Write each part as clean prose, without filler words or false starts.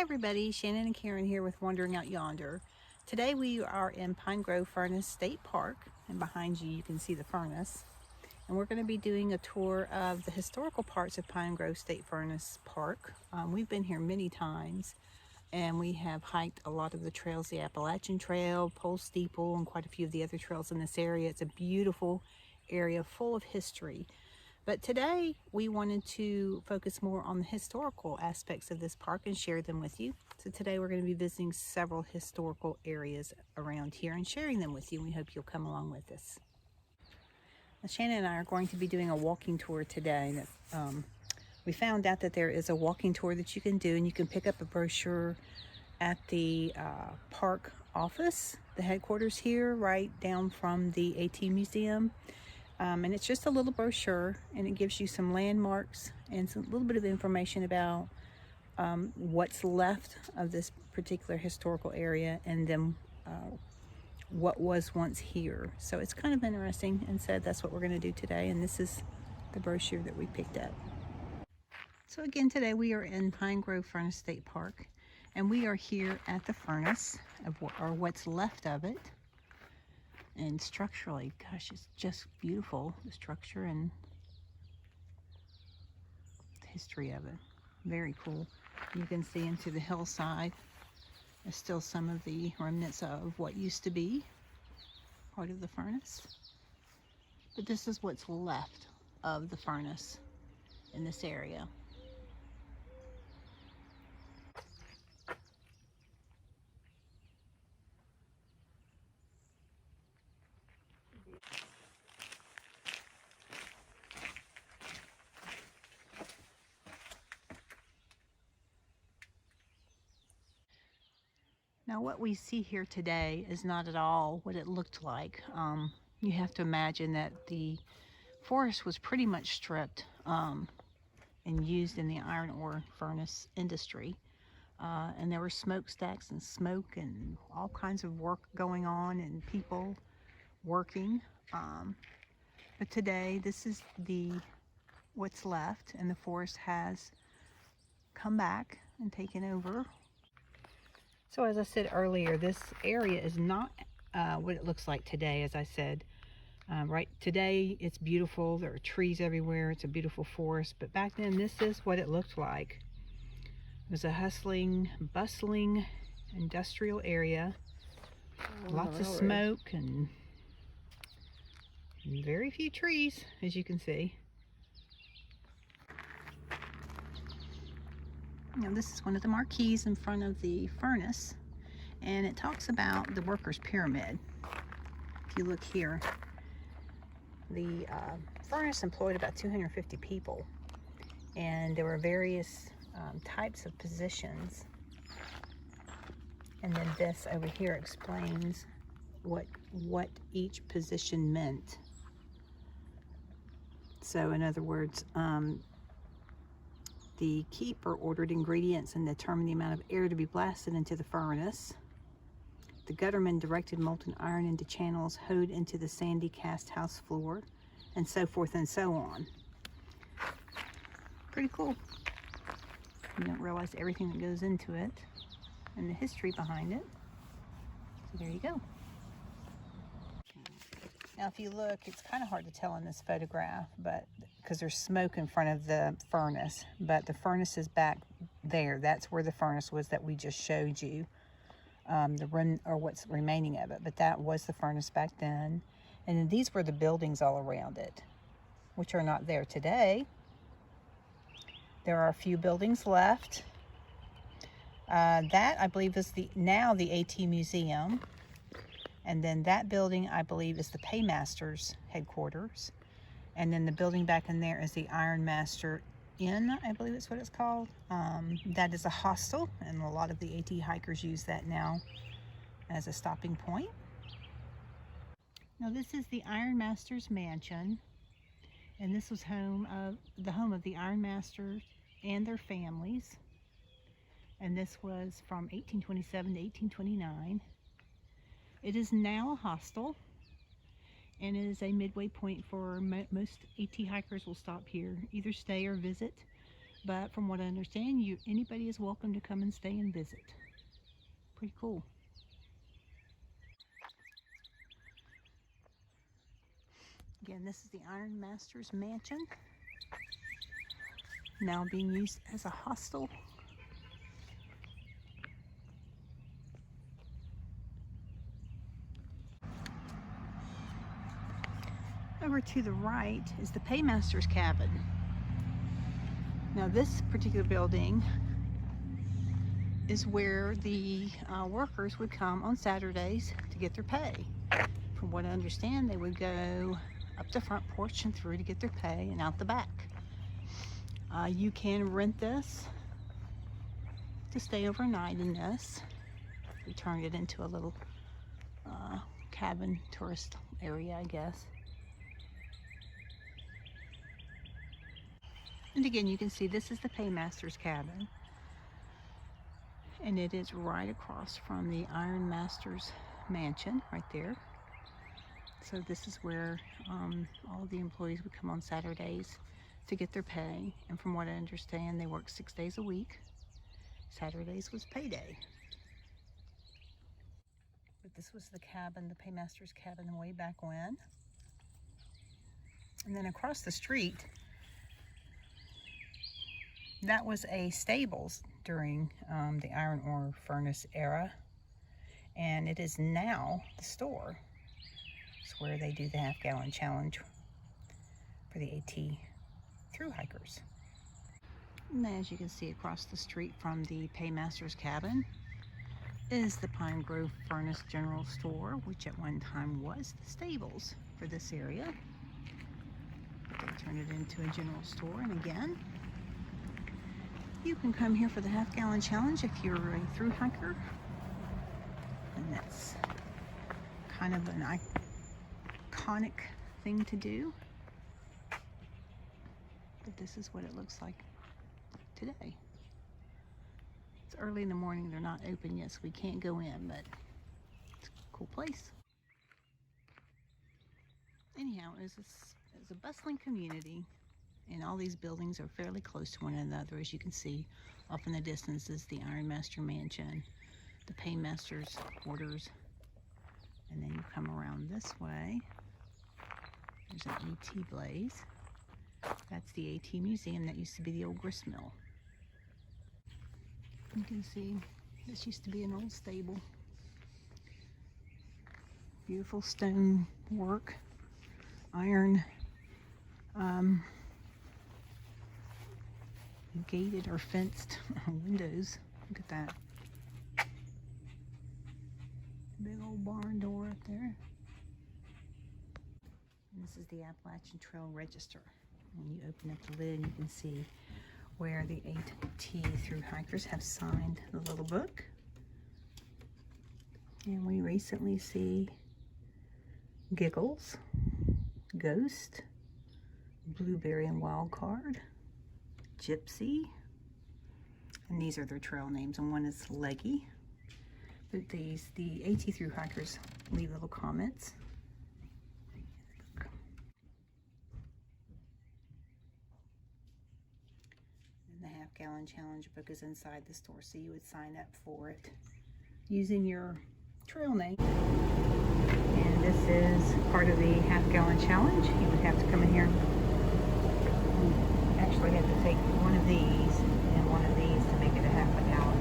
everybody, Shannon and Karen here with Wandering Out Yonder. Today we are in Pine Grove Furnace State Park, and behind you can see the furnace. And we're going to be doing a tour of the historical parts of Pine Grove State Furnace Park. We've been here many times, and we have hiked a lot of the trails, the Appalachian Trail, Pole Steeple, and quite a few of the other trails in this area. It's a beautiful area full of history. But today we wanted to focus more on the historical aspects of this park and share them with you. So today we're going to be visiting several historical areas around here and sharing them with you. We hope you'll come along with us. Now, Shannon and I are going to be doing a walking tour today. We found out that there is a walking tour that you can do, and you can pick up a brochure at the park office, the headquarters here, right down from the AT Museum. And it's just a little brochure, and it gives you some landmarks and a little bit of information about what's left of this particular historical area, and then what was once here. So it's kind of interesting, and so that's what we're going to do today, and this is the brochure that we picked up. So again, today we are in Pine Grove Furnace State Park, and we are here at the furnace, or what's left of it. And structurally, gosh, it's just beautiful, the structure and the history of it. Very cool. You can see into the hillside. There's still some of the remnants of what used to be part of the furnace. But this is what's left of the furnace in this area. Now what we see here today is not at all what it looked like. You have to imagine that the forest was pretty much stripped and used in the iron ore furnace industry. And there were smokestacks and smoke and all kinds of work going on and people working. But today this is what's left, and the forest has come back and taken over. So as I said earlier, this area is not what it looks like today. As I said, right today it's beautiful. There are trees everywhere. It's a beautiful forest. But back then, this is what it looked like. It was a hustling, bustling industrial area. Lots of smoke and very few trees, as you can see. Now, this is one of the marquees in front of the furnace, and it talks about the workers' pyramid. If you look here, the furnace employed about 250 people, and there were various types of positions. And then this over here explains what each position meant. So in other words, the keeper ordered ingredients and determined the amount of air to be blasted into the furnace. The gutterman directed molten iron into channels hoed into the sandy cast house floor, and so forth and so on. Pretty cool. You don't realize everything that goes into it and the history behind it. So there you go. Now if you look, it's kind of hard to tell in this photograph, but because there's smoke in front of the furnace, but the furnace is back there. That's where the furnace was that we just showed you, or what's remaining of it. But that was the furnace back then. And then these were the buildings all around it, which are not there today. There are a few buildings left. That I believe is now the AT Museum. And then that building, I believe, is the Paymaster's headquarters. And then the building back in there is the Ironmaster Inn, I believe it's what it's called. That is a hostel, and a lot of the AT hikers use that now as a stopping point. Now this is the Ironmaster's mansion, and this was the home of the Ironmasters and their families. And this was from 1827 to 1829. It is now a hostel, and it is a midway point for most AT hikers will stop here, either stay or visit But from what I understand, anybody is welcome to come and stay and visit. Pretty cool. Again, this is the Ironmaster's mansion, now being used as a hostel. Over to the right is the Paymaster's cabin. Now this particular building is where the workers would come on Saturdays to get their pay. From what I understand, they would go up the front porch and through to get their pay and out the back. You can rent this to stay overnight in this. We turned it into a little cabin tourist area, I guess. And again, you can see this is the Paymaster's cabin, and it is right across from the Ironmaster's mansion right there. So this is where all of the employees would come on Saturdays to get their pay, and from what I understand, they work 6 days a week. Saturdays was payday. But this was the cabin, the Paymaster's cabin, way back when. And then across the street, that was a stables during the iron ore furnace era, and it is now the store. It's where they do the half-gallon challenge for the AT thru hikers. And as you can see across the street from the Paymaster's cabin is the Pine Grove Furnace General Store, which at one time was the stables for this area. But they turned it into a general store, and again, you can come here for the half-gallon challenge if you're a thru hiker, and that's kind of an iconic thing to do. But this is what it looks like today. It's early in the morning, they're not open yet, so we can't go in, but it's a cool place. Anyhow, it's a bustling community, and all these buildings are fairly close to one another. As you can see off in the distance is the Ironmaster mansion, the Paymaster's quarters, and then you come around this way. There's an AT blaze. That's the AT museum that used to be the old grist mill. You can see this used to be an old stable. Beautiful stone work, iron gated or fenced windows. Look at that. Big old barn door up there. And this is the Appalachian Trail Register. When you open up the lid, you can see where the AT thru hikers have signed the little book. And we recently see Giggles, Ghost, Blueberry and Wildcard, Gypsy, and these are their trail names, and one is Leggy. But the AT thru hikers leave little comments. And the half-gallon challenge book is inside the store, so you would sign up for it using your trail name. And this is part of the half-gallon challenge. You would have to come in here. You actually have to take one of these and one of these to make it a half a gallon.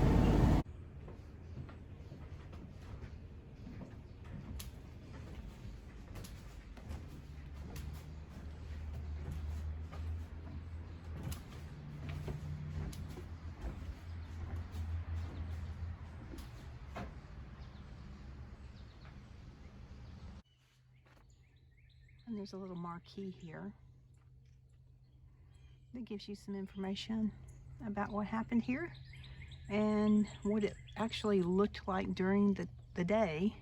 And there's a little marquee here that gives you some information about what happened here and what it actually looked like during the day.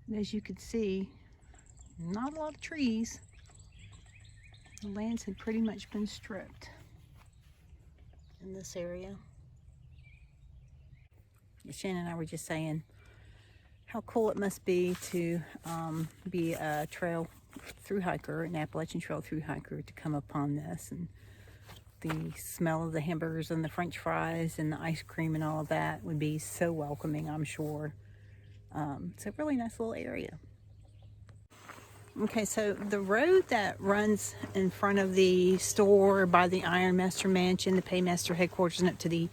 And as you can see, not a lot of trees. The lands had pretty much been stripped in this area. Shannon and I were just saying how cool it must be to be a trail thru hiker, an Appalachian Trail thru hiker, to come upon this and The smell of the hamburgers and the french fries and the ice cream and all of that would be so welcoming, I'm sure. It's a really nice little area. Okay, so the road that runs in front of the store by the Ironmaster mansion, the Paymaster headquarters, and up to the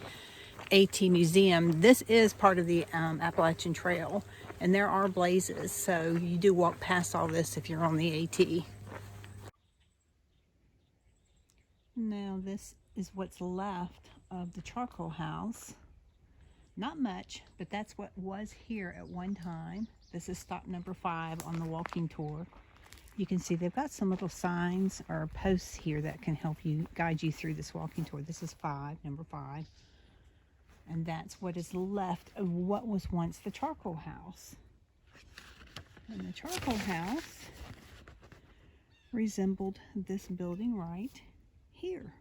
AT Museum, this is part of the Appalachian Trail, and there are blazes, so you do walk past all this if you're on the AT. Now this is what's left of the charcoal house. Not much, but that's what was here at one time. This is stop number 5 on the walking tour. You can see they've got some little signs or posts here that can help you, guide you through this walking tour. This is number 5. And that's what is left of what was once the charcoal house. And the charcoal house resembled this building right here.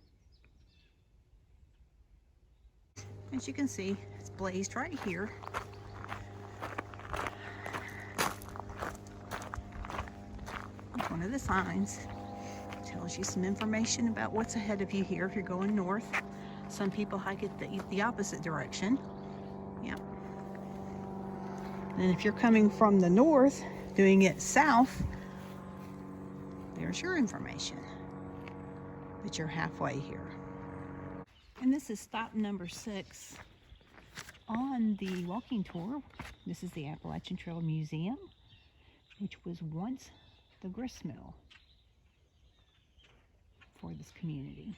As you can see, it's blazed right here. One of the signs tells you some information about what's ahead of you here if you're going north. Some people hike it the opposite direction. Yep. And if you're coming from the north, doing it south, there's your information. But you're halfway here. And this is stop number 6 on the walking tour. This is the Appalachian Trail Museum, which was once the grist mill for this community.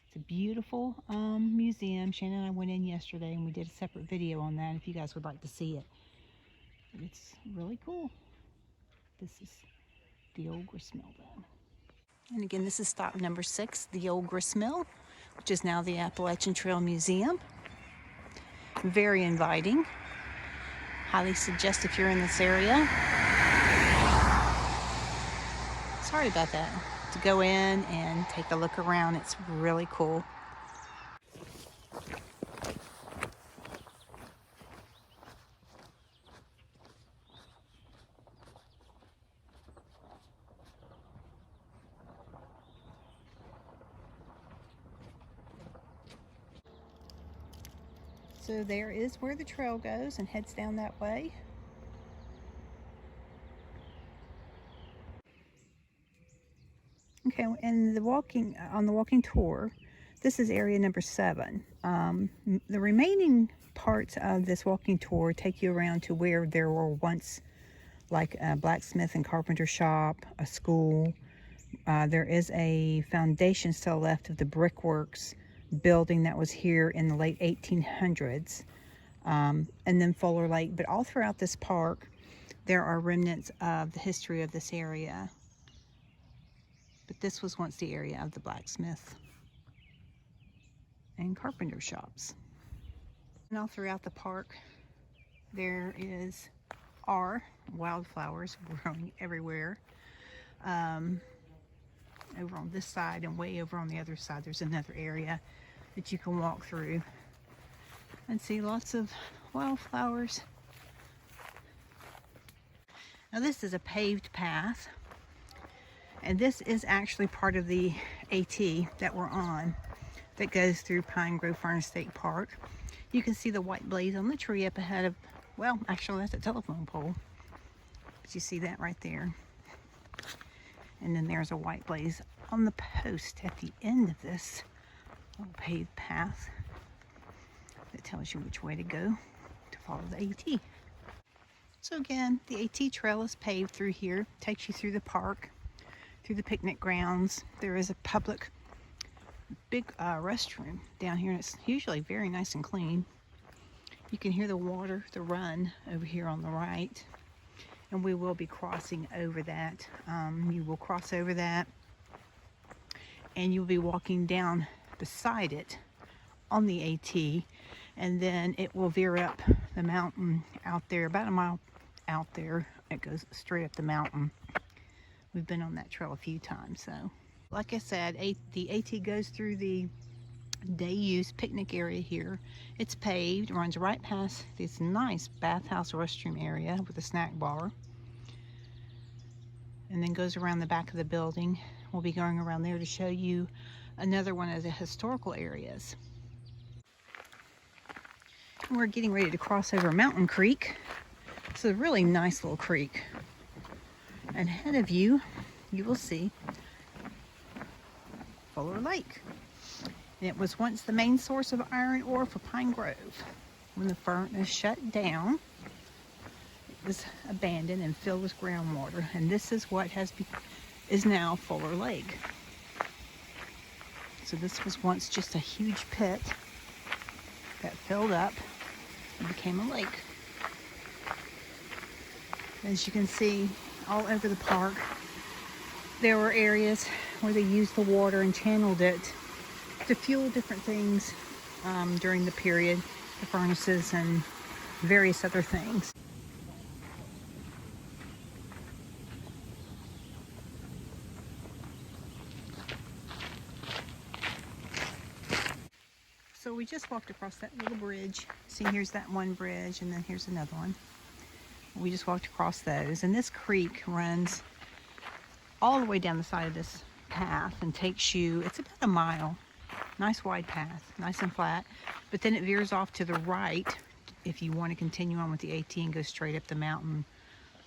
It's a beautiful museum. Shannon and I went in yesterday and we did a separate video on that if you guys would like to see it. But it's really cool. This is the old grist mill then. And again, this is stop number 6, the old grist mill, which is now the Appalachian Trail Museum. Very inviting. Highly suggest if you're in this area. Sorry about that. To go in and take a look around. It's really cool. So there is where the trail goes and heads down that way. Okay, and on the walking tour, this is area number 7. The remaining parts of this walking tour take you around to where there were once like a blacksmith and carpenter shop, a school. There is a foundation still left of the brickworks building that was here in the late 1800s, and then Fuller Lake. But all throughout this park, there are remnants of the history of this area. But this was once the area of the blacksmith and carpenter shops. And all throughout the park, there are wildflowers growing everywhere. Over on this side and way over on the other side, there's another area that you can walk through and see lots of wildflowers. Now this is a paved path, and this is actually part of the AT that we're on that goes through Pine Grove Furnace State Park. You can see the white blaze on the tree up ahead of, well, actually that's a telephone pole, but you see that right there. And then there's a white blaze on the post at the end of this little paved path that tells you which way to go to follow the AT. So again, the AT trail is paved through here, takes you through the park, through the picnic grounds. There is a public big restroom down here, and it's usually very nice and clean. You can hear the water, the run over here on the right. And we will be crossing over that. You will cross over that, and you'll be walking down beside it on the AT, and then it will veer up the mountain out there, about a mile out there. It goes straight up the mountain. We've been on that trail a few times. So, like I said, the AT goes through the day use picnic area here. It's paved, runs right past this nice bathhouse restroom area with a snack bar, and then goes around the back of the building. We'll be going around there to show you another one of the historical areas. We're getting ready to cross over Mountain Creek. It's a really nice little creek. And ahead of you, you will see Fuller Lake. And it was once the main source of iron ore for Pine Grove. When the furnace shut down, it was abandoned and filled with groundwater. And this is what is now Fuller Lake. So this was once just a huge pit that filled up and became a lake. As you can see, all over the park, there were areas where they used the water and channeled it to fuel different things during the period, the furnaces and various other things. So we just walked across that little bridge. See, here's that one bridge, and then here's another one. We just walked across those, and this creek runs all the way down the side of this path and takes you, it's about a mile. Nice wide path, nice and flat, but then it veers off to the right if you want to continue on with the AT and go straight up the mountain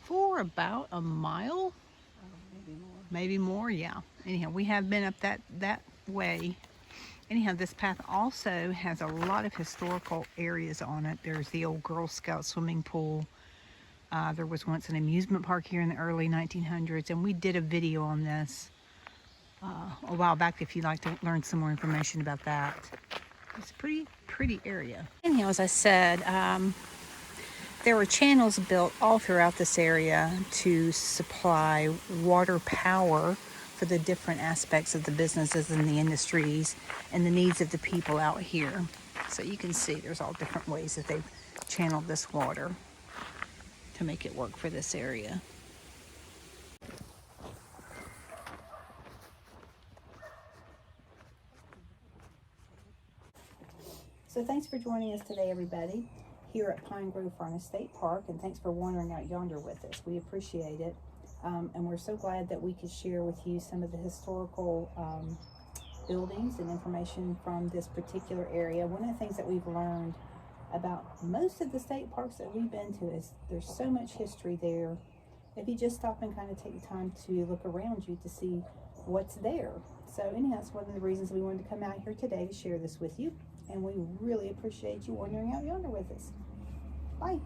for about a mile, maybe more. Yeah, anyhow, we have been up that way. Anyhow, this path also has a lot of historical areas on it. There's the old Girl Scout swimming pool. There was once an amusement park here in the early 1900s, and we did a video on this a while back if you'd like to learn some more information about that. It's a pretty area. Anyhow, as I said, there were channels built all throughout this area to supply water power for the different aspects of the businesses and the industries and the needs of the people out here. So you can see there's all different ways that they've channeled this water to make it work for this area. So thanks for joining us today, everybody, here at Pine Grove Furnace State Park, and thanks for wandering out yonder with us. We appreciate it, and we're so glad that we could share with you some of the historical buildings and information from this particular area. One of the things that we've learned about most of the state parks that we've been to is there's so much history there. If you just stop and kind of take the time to look around you to see what's there. So anyhow, that's one of the reasons we wanted to come out here today to share this with you. And we really appreciate you wandering out yonder with us. Bye.